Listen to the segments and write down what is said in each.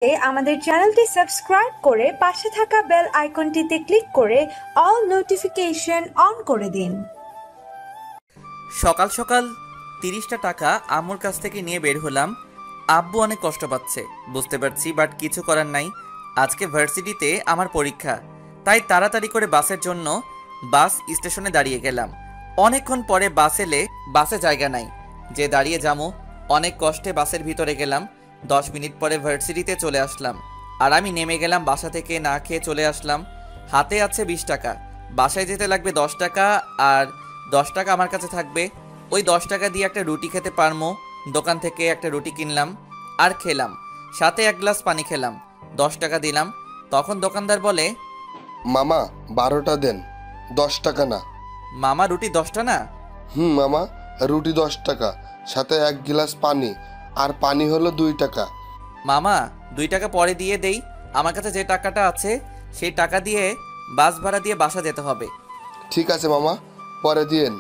আমাদের চ্যানেলটি সাবস্ক্রাইব করে পাশে থাকা বেল আইকনটিতে ক্লিক করে অল নোটিফিকেশন অন করে দিন। সকাল সকাল 30টা টাকা আম্মুর কাছ থেকে নিয়ে বের হলাম। আব্বু অনেক কষ্ট পাচ্ছে বুঝতে পারছি, বাট কিছু করার নাই। আজকে ভার্সিটিতে আমার পরীক্ষা, তাই তাড়াতাড়ি করে বাসের জন্য বাস স্টেশনে দাঁড়িয়ে গেলাম। অনেকক্ষণ পরে বাস এলে বাসে জায়গা নাই, যে দাঁড়িয়ে যামু। অনেক কষ্টে বাসের ভিতরে গেলাম। 10 মিনিট পরে ভার্সিটিতে চলে আসলাম। আর আমি নেমে গেলাম বাসা থেকে, না খেয়ে চলে আসলাম। হাতে আছে 20 টাকা, বাসায় যেতে লাগবে 10 টাকা, আর 10 টাকা আমার কাছে থাকবে। ওই 10 টাকা দিয়ে একটা রুটি খেতে পারবো। দোকান থেকে একটা রুটি কিনলাম আর খেলাম, সাথে 1 গ্লাস পানি খেলাম। 10 টাকা দিলাম। তখন দোকানদার বলে, মামা 12টা দেন, 10 টাকা না। মামা রুটি 10টা না? মামা রুটি 10 টাকা, সাথে 1 গ্লাস পানি, আর পানি হলো 2 টাকা। মামা 2 টাকা পরে দিয়ে দেই, আমার কাছে যে টাকাটা আছে সেই টাকা দিয়ে বাস ভাড়া দিয়ে বাসা যেতে হবে। ঠিক আছে মামা, পরে দিয়েন।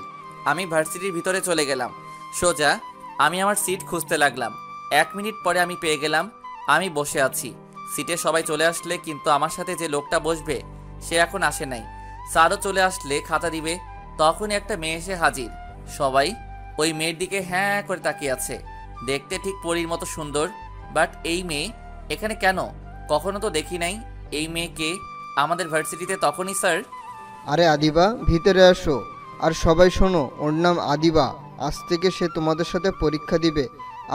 আমি ভার্সিটির ভিতরে চলে গেলাম। সোজা আমি আমার সিট খুঁজতে লাগলাম। 1 মিনিট পরে আমি পেয়ে গেলাম। আমি বসে আছি সিটে। সবাই চলে আসলে, কিন্তু আমার সাথে যে লোকটা বসবে সে এখন আসে নাই। স্যারও চলে আসলে খাতা দিবে, তখনই একটা মেয়ে এসে হাজির। সবাই ওই মেয়ের দিকে হ্যাঁ করে তাকিয়ে আছে। দেখতে ঠিক পরীর মতো সুন্দর, বাট এই মেয়ে এখানে কেন? কখনো তো দেখি নাই এই মেয়েকে আমাদের ভার্সিটিতে। তখনই স্যার, আরে আদিবা, ভিতরে আসো। আর সবাই শোনো, ওর নাম আদিবা। আজ থেকে সে তোমাদের সাথে পরীক্ষা দিবে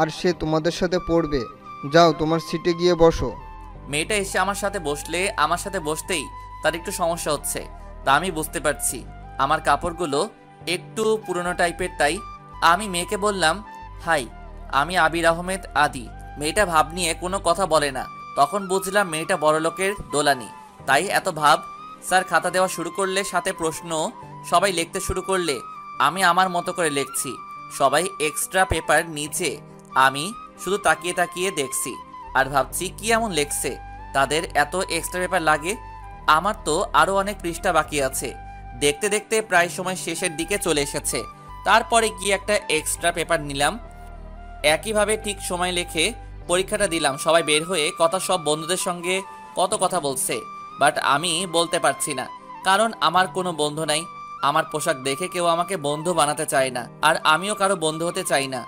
আর সে তোমাদের সাথে পড়বে। যাও তোমার সিটে গিয়ে বসো। মেয়েটা এসে আমার সাথে বসলে, আমার সাথে বসতেই তার একটু সমস্যা হচ্ছে, তা আমি বুঝতে পারছি। আমার কাপড়গুলো একটু পুরনো টাইপের, তাই আমি মেয়েকে বললাম, হাই, আমি আবির আহমেদ আদি। মেয়েটা ভাব নিয়ে কোনো কথা বলে না। তখন বুঝলাম মেয়েটা বড়লোকের দোলানি, তাই এত ভাব। স্যার খাতা দেওয়া শুরু করলে, সাথে প্রশ্ন। সবাই লিখতে শুরু করলে, আমি আমার মতো করে লিখছি। সবাই এক্সট্রা পেপার নিচে, আমি শুধু তাকিয়ে তাকিয়ে দেখছি আর ভাবছি কি এমন লেখছে তাদের এত এক্সট্রা পেপার লাগে। আমার তো আরও অনেক পৃষ্ঠা বাকি আছে। দেখতে দেখতে প্রায় সময় শেষের দিকে চলে এসেছে। তারপরে গিয়ে একটা এক্সট্রা পেপার নিলাম। একইভাবে ঠিক সময় লিখে পরীক্ষাটা দিলাম। সবাই বের হয়ে সব বন্ধুদের সঙ্গে কত কথা বলছে, বাট আমি বলতে পারছি না, কারণ আমার কোনো বন্ধু নাই। আমার পোশাক দেখে কেউ আমাকে বন্ধু বানাতে চায় না, আর আমিও কারো বন্ধু হতে চাই না।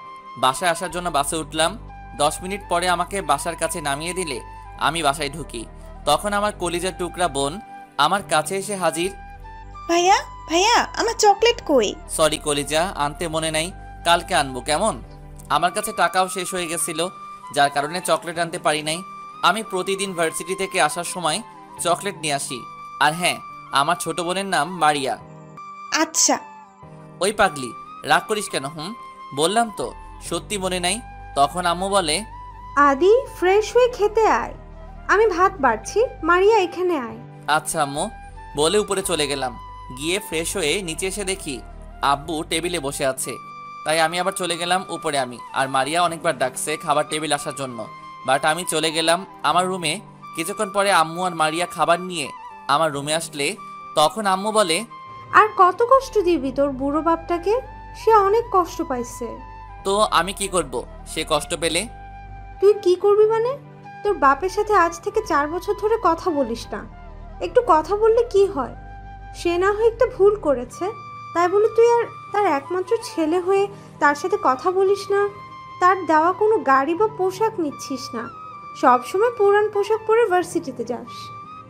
বাসায় আসার জন্য বাসে উঠলাম। 10 মিনিট পরে আমাকে বাসার কাছে নামিয়ে দিলে আমি বাসায় ঢুকি। তখন আমার কলিজার টুকরা বোন আমার কাছে এসে হাজির। ভাইয়া ভাইয়া, আমার চকলেট কই? সরি কলিজা, আনতে মনে নাই, কালকে আনবো কেমন? আমার কাছে টাকাও শেষ হয়ে গেছিল, যার কারণে চকলেট আনতে পারি নাই। আমি প্রতিদিন ভার্সিটি থেকে আসার সময় চকলেট নিয়ে আসি। আর হ্যাঁ, আমার ছোট বোনের নাম মারিয়া। আচ্ছা। ওই পাগলি, রাগ করিস কেন? বললাম তো সত্যি মনে নাই। তখন আম্মু বলে, আদি, ফ্রেশ হয়ে খেতে আয়, আমি ভাত বাড়ছি। মারিয়া, এখানে আয়। আচ্ছা আম্মু বলে উপরে চলে গেলাম। গিয়ে ফ্রেশ হয়ে নিচে এসে দেখি আব্বু টেবিলে বসে আছে, তাই আমি আবার চলে গেলাম উপরে। আমি আর মারিয়া অনেকবার ডাকছে খাবার টেবিল আসার জন্য, বাট আমি চলে গেলাম আমার রুমে। কিছুক্ষণ পরে আম্মু আর মারিয়া খাবার নিয়ে আমার রুমে আসলে, তখন আম্মু বলে, আর কত কষ্ট দিবি তোর বুড়ো বাপটাকে? সে অনেক কষ্ট পাইছে। তো আমি কি করব সে কষ্ট পেলে? তুই কি করবি মানে? তোর বাপের সাথে আজ থেকে 4 বছর ধরে কথা বলিস না। একটু কথা বললে কি হয়? সে না হয় একটা ভুল করেছে, তাই বলে তুই আর তার একমাত্র ছেলে হয়ে তার সাথে কথা বলিস না, তার দেওয়া কোনো গাড়ি বা পোশাক নিচ্ছিস না, সবসময় পুরান পোশাক পরে ভার্সিটিতে যাস,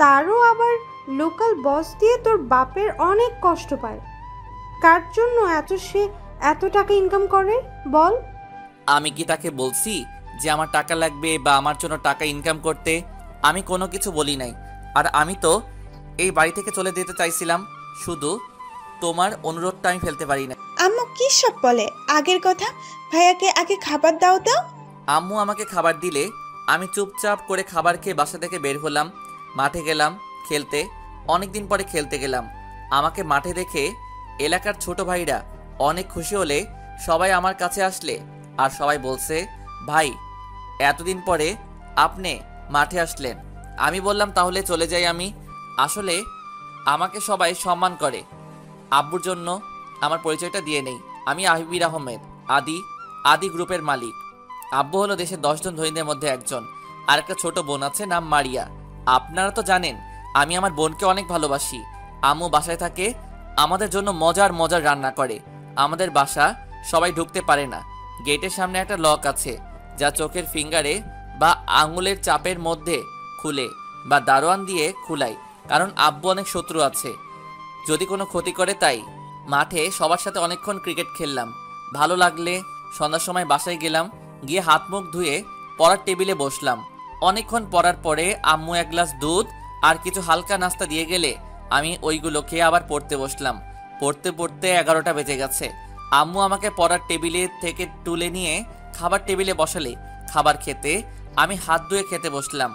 তারও আবার লোকাল বস দিয়ে তোর বাপের অনেক কষ্ট পায়। কার জন্য সে এত টাকা ইনকাম করে বল? আমি কি তাকে বলছি যে আমার টাকা লাগবে বা আমার জন্য টাকা ইনকাম করতে? আমি কোনো কিছু বলি নাই। আর আমি তো এই বাড়ি থেকে চলে যেতে চাইছিলাম, শুধু তোমার অনুরোধটা আমি ফেলতে পারি না। আম্মু কি সব বলে আগের কথা? ভাইয়াকে আগে খাবার দাও দাও। আম্মু আমাকে খাবার দিলে আমি চুপচাপ করে খাবার খেয়ে বাসা থেকে বের হলাম। মাঠে গেলাম খেলতে। অনেকদিন পরে খেলতে গেলাম। আমাকে মাঠে দেখে এলাকার ছোট ভাইরা অনেক খুশি হলে সবাই আমার কাছে আসলে, আর সবাই বলছে, ভাই এতদিন পরে আপনি মাঠে আসলেন। আমি বললাম তাহলে চলে যাই আমি। আসলে আমাকে সবাই সম্মান করে। আব্বুর জন্য আমার পরিচয়টা দিয়ে নেই, আমি আবির আহমেদ আদি, আদি গ্রুপের মালিক। আব্বু হলো দেশের 10 জন ধনীদের মধ্যে একজন। আর একটা ছোট বোন আছে, নাম মারিয়া। আপনারা তো জানেন আমি আমার বোনকে অনেক ভালোবাসি। আম্মু বাসায় থাকে, আমাদের জন্য মজার মজার রান্না করে। আমাদের বাসা সবাই ঢুকতে পারে না, গেটের সামনে একটা লক আছে যা চোখের ফিঙ্গারে বা আঙুলের চাপের মধ্যে খুলে বা দারোয়ান দিয়ে খুলাই, কারণ আব্বু অনেক শত্রু আছে যদি কোনো ক্ষতি করে। তাই মাঠে সবার সাথে অনেকক্ষণ ক্রিকেট খেললাম, ভালো লাগলে সন্ধ্যার সময় বাসায় গেলাম, গিয়ে হাত মুখ ধুয়ে পড়ার টেবিলে বসলাম। অনেকক্ষণ পড়ার পরে আম্মু এক গ্লাস দুধ আর কিছু হালকা নাস্তা দিয়ে গেলে আমি ওইগুলো খেয়ে আবার পড়তে বসলাম। পড়তে পড়তে 11টা বেজে গেছে। আম্মু আমাকে পড়ার টেবিলে থেকে তুলে নিয়ে খাবার টেবিলে বসালে খাবার খেতে আমি হাত ধুয়ে খেতে বসলাম।